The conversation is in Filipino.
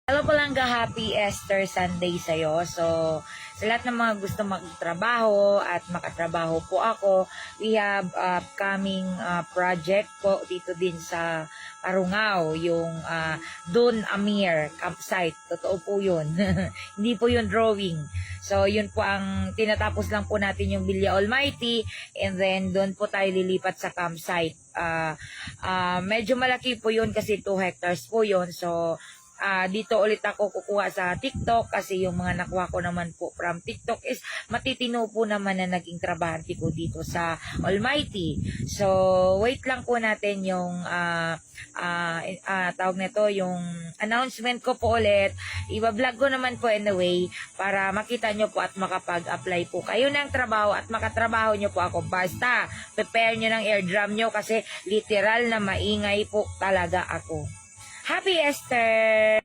Hello Palangga, happy Easter Sunday sa'yo. So, sa lahat ng mga gusto magtrabaho at makatrabaho po ako, we have upcoming project po dito din sa Arungao, yung Dun Amir campsite. Totoo po yun. Hindi po yun drawing. So, yun po ang tinatapos lang po natin yung Villa Almighty, and then doon po tayo lilipat sa campsite. Medyo malaki po yun kasi 2 hectares po yun. So, dito ulit ako kukuha sa TikTok kasi yung mga nakuha ko naman po from TikTok is matitino po naman na naging trabahante ko dito sa Almighty. So, wait lang po natin yung tawag nito, yung announcement ko po ulit. Iba-vlog ko naman po anyway para makita nyo po at makapag-apply po kayo ng trabaho at makatrabaho nyo po ako. Basta, prepare nyo ng eardrum nyo kasi literal na maingay po talaga ako. Happy Easter!